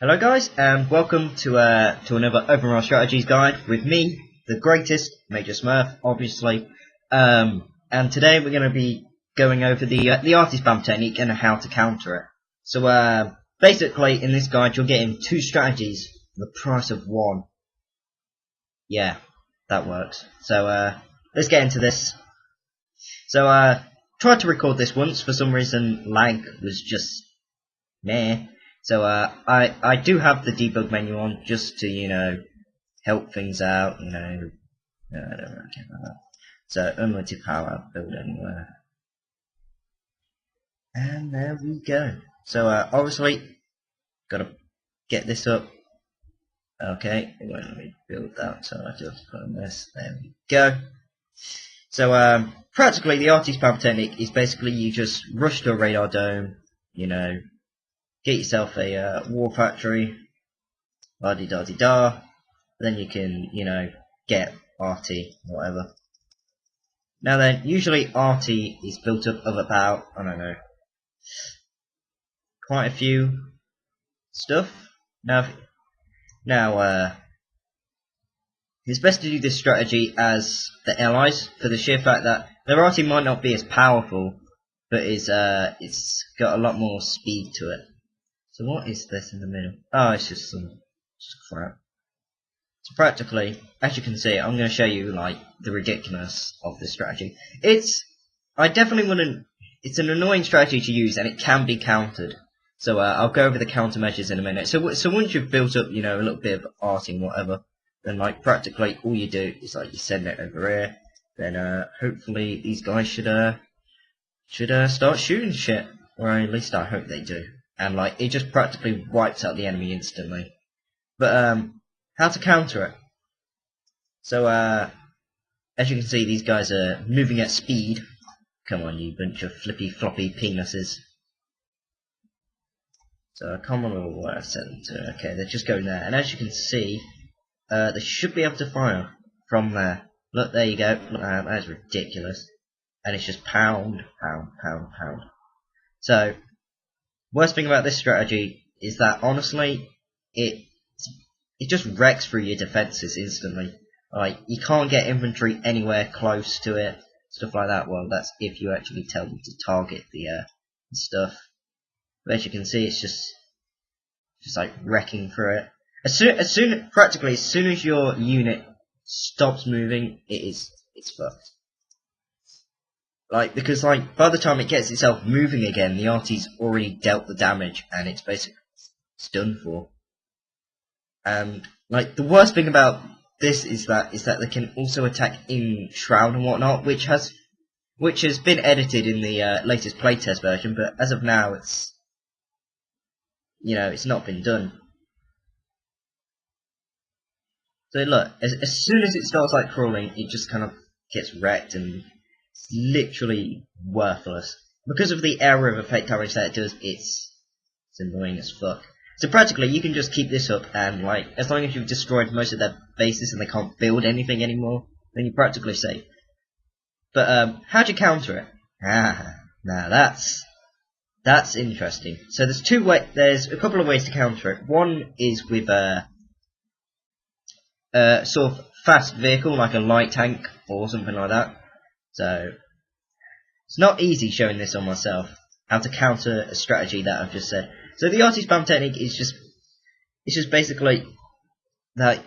Hello guys, and welcome to another OpenRA strategies guide with me, the greatest MajorSmurf, obviously. And today we're going to be going over the Arty spam technique and how to counter it. So basically, in this guide, you're getting two strategies for the price of one. Yeah, that works. So let's get into this. So tried to record this once. For some reason, lag was just meh. So I do have the debug menu on just to help things out. I don't really care about that. So unlimited power, build anywhere, and there we go. So obviously gotta get this up. Okay, it won't let me build that, so I just put on this. There we go. So practically the Arty spam technique is basically you just rush to a radar dome, get yourself a war factory, la-di-da-di-da, then you can, get Arty, whatever. Now then, usually Arty is built up of about, I don't know, quite a few stuff. Now it's best to do this strategy as the allies, for the sheer fact that their Arty might not be as powerful, but it's got a lot more speed to it. So what is this in the middle? Oh, it's just some crap. So practically, as you can see, I'm going to show you the ridiculousness of this strategy. I definitely wouldn't. It's an annoying strategy to use, and it can be countered. So I'll go over the countermeasures in a minute. So once you've built up, a little bit of Arty and whatever, then practically all you do is you send it over here. Then hopefully these guys should start shooting shit, or at least I hope they do. And it just practically wipes out the enemy instantly. But how to counter it? So as you can see, these guys are moving at speed. Come on, you bunch of flippy floppy penises. So I can't remember what I set them to. Okay, they're just going there. And as you can see, they should be able to fire from there. Look, there you go. Look, that's ridiculous. And it's just pound, pound, pound, pound. So worst thing about this strategy is that honestly, it just wrecks through your defenses instantly. You can't get infantry anywhere close to it, stuff like that. Well, that's if you actually tell them to target the stuff. But as you can see, it's just wrecking through it. Practically as soon as your unit stops moving, it's fucked. Because by the time it gets itself moving again, the Arty's already dealt the damage, and it's basically done for. And the worst thing about this is that they can also attack in Shroud and whatnot, which has been edited in the latest playtest version, but as of now it's not been done. So look, as soon as it starts crawling, it just kind of gets wrecked and it's literally worthless. Because of the area of effect damage that it does, it's annoying as fuck. So practically, you can just keep this up, and as long as you've destroyed most of their bases and they can't build anything anymore, then you're practically safe. But how do you counter it? Now that's interesting. So there's a couple of ways to counter it. One is with a sort of fast vehicle, like a light tank or something like that. So it's not easy showing this on myself, how to counter a strategy that I've just said. So the Arty spam technique is just basically that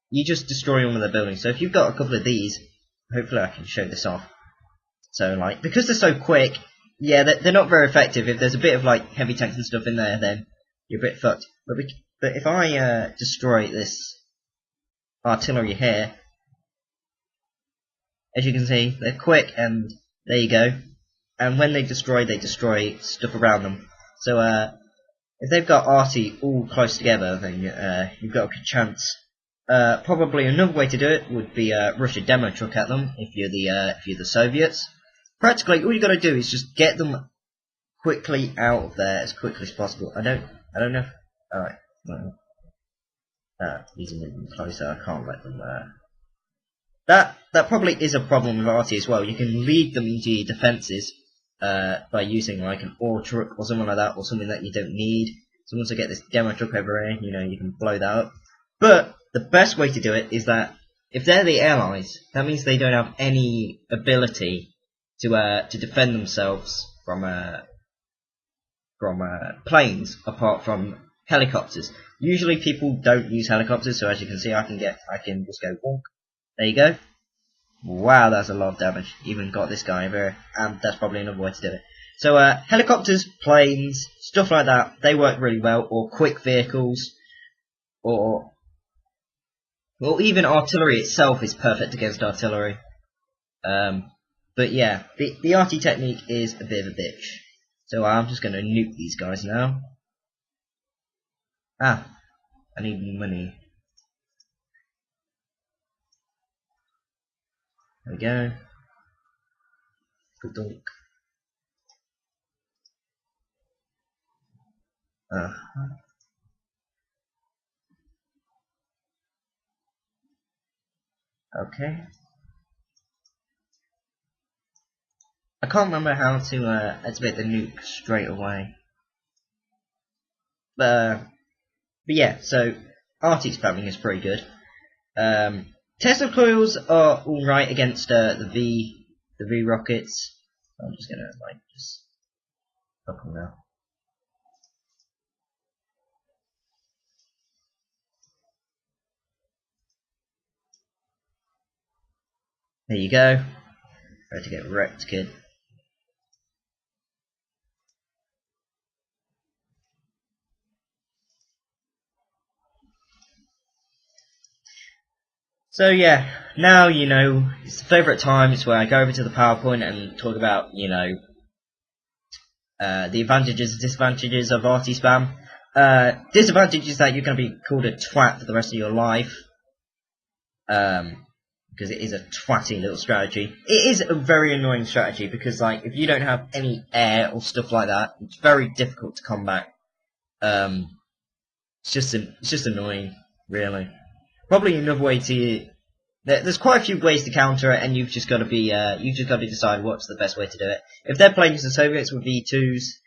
you just destroy all of their buildings. So if you've got a couple of these, hopefully I can show this off. So because they're so quick, yeah, they're not very effective. If there's a bit of heavy tanks and stuff in there, then you're a bit fucked. But if I destroy this artillery here, as you can see, they're quick, and there you go. And when they destroy stuff around them. So if they've got Arty all close together, then you've got a good chance. Probably another way to do it would be rush a demo truck at them if you're the Soviets. Practically, all you got to do is just get them quickly out of there as quickly as possible. I don't know. Alright. These are moving closer. I can't let them. That probably is a problem with Arty as well. You can lead them into your defences by using an ore truck or something like that, or something that you don't need. So once I get this demo truck over here, you can blow that up. But the best way to do it is that if they're the allies, that means they don't have any ability to defend themselves from planes apart from helicopters. Usually people don't use helicopters, so as you can see, I can just go wonk. There you go. Wow, that's a lot of damage. Even got this guy over here, and that's probably another way to do it. So helicopters, planes, stuff like that, they work really well, or quick vehicles, or even artillery itself is perfect against artillery. But yeah, the Arty technique is a bit of a bitch. So I'm just going to nuke these guys now. Ah, I need money. There we go. Good dunk. Okay. I can't remember how to activate the nuke straight away. But yeah, so Arty's spamming is pretty good. Tesla coils are alright against the V rockets. I'm just gonna just fuck them now. There you go. Try to get wrecked, kid. So yeah, now it's the favourite time. It's where I go over to the PowerPoint and talk about the advantages and disadvantages of Arty spam. Disadvantages that you're going to be called a twat for the rest of your life, because it is a twatty little strategy. It is a very annoying strategy because if you don't have any air or stuff like that, it's very difficult to combat. It's just annoying, really. Probably another way to. There's quite a few ways to counter it, and you've just got to decide what's the best way to do it. If they're playing as the Soviets with V2s,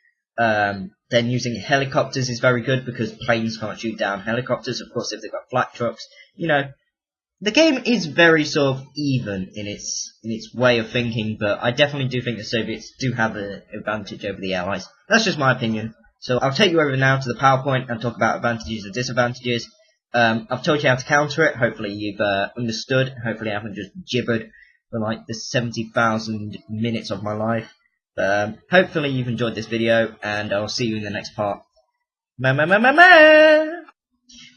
then using helicopters is very good because planes can't shoot down helicopters. Of course, if they've got flat trucks, the game is very sort of even in its way of thinking. But I definitely do think the Soviets do have an advantage over the Allies. That's just my opinion. So I'll take you over now to the PowerPoint and talk about advantages and disadvantages. I've told you how to counter it. Hopefully you've understood. Hopefully I haven't just gibbered for the 70,000 minutes of my life. Hopefully you've enjoyed this video, and I'll see you in the next part.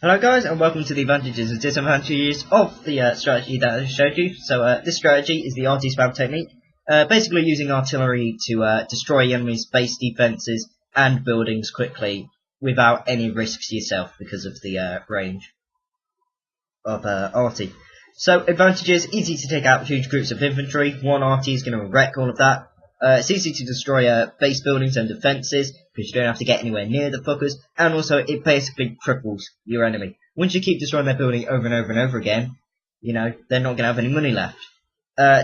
Hello guys, and welcome to the advantages and disadvantages of the strategy that I showed you. So this strategy is the Arty spam technique. Basically using artillery to destroy enemies' base defences and buildings quickly, without any risks to yourself because of the range of Arty. So advantages: easy to take out huge groups of infantry. One Arty is going to wreck all of that. It's easy to destroy base buildings and defences because you don't have to get anywhere near the fuckers, and also it basically cripples your enemy. Once you keep destroying their building over and over and over again, they're not going to have any money left.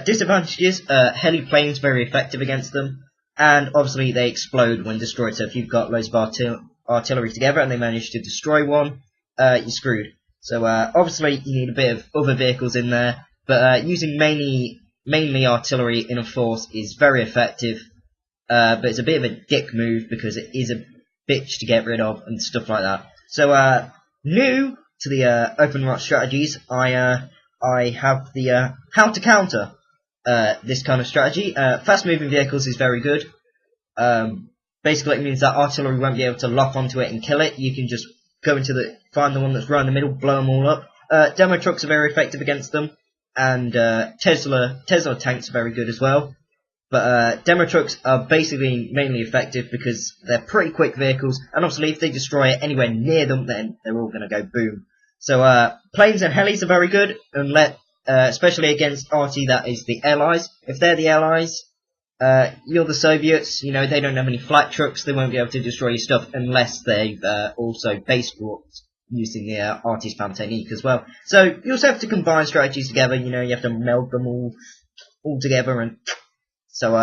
Disadvantages: heli planes very effective against them, and obviously they explode when destroyed. So if you've got loads of artillery together and they manage to destroy one, you're screwed. So obviously you need a bit of other vehicles in there, but using mainly artillery in a force is very effective. But it's a bit of a dick move because it is a bitch to get rid of and stuff like that. So new to the OpenRA strategies, I have the how to counter this kind of strategy. Fast moving vehicles is very good. Basically, it means that artillery won't be able to lock onto it and kill it. You can just go find the one that's right in the middle, blow them all up. Demo trucks are very effective against them, and Tesla tanks are very good as well. But demo trucks are basically mainly effective because they're pretty quick vehicles, and obviously if they destroy it anywhere near them, then they're all going to go boom. So planes and helis are very good, especially against Arty, that is the Allies. If they're the Allies, you're the Soviets, they don't have any flat trucks, they won't be able to destroy your stuff unless they've also base walked using the Arty spam technique as well. So you also have to combine strategies together, you have to meld them all together, and so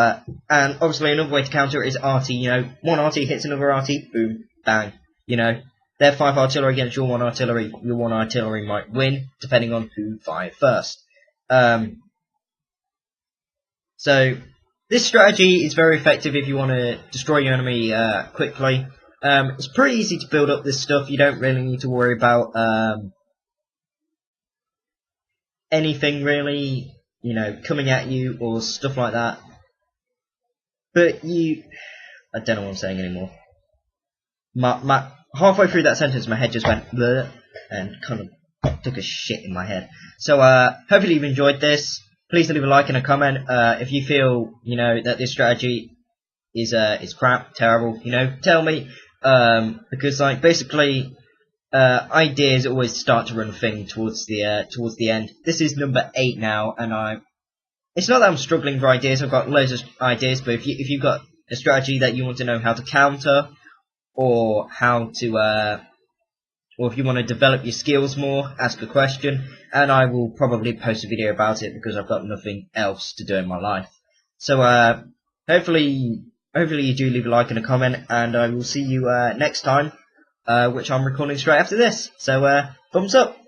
and obviously another way to counter it is Arty, one Arty hits another Arty, boom, bang. You know, their 5 artillery against your 1 artillery, your 1 artillery might win, depending on who fired first. So, this strategy is very effective if you want to destroy your enemy quickly. It's pretty easy to build up this stuff. You don't really need to worry about anything really, you know, coming at you or stuff like that. But I don't know what I'm saying anymore. Halfway through that sentence, my head just went bleh, and kind of took a shit in my head. So, hopefully you've enjoyed this. Please leave a like and a comment. If you feel, you know, that this strategy is crap, terrible, you know, tell me. Because, like, basically, ideas always start to run a thing towards the end. This is number 8 now, and it's not that I'm struggling for ideas. I've got loads of ideas, but if you've got a strategy that you want to know how to counter, or how to, or if you want to develop your skills more, ask a question, and I will probably post a video about it because I've got nothing else to do in my life. So, hopefully you do leave a like and a comment, and I will see you next time, which I'm recording straight after this. So, thumbs up.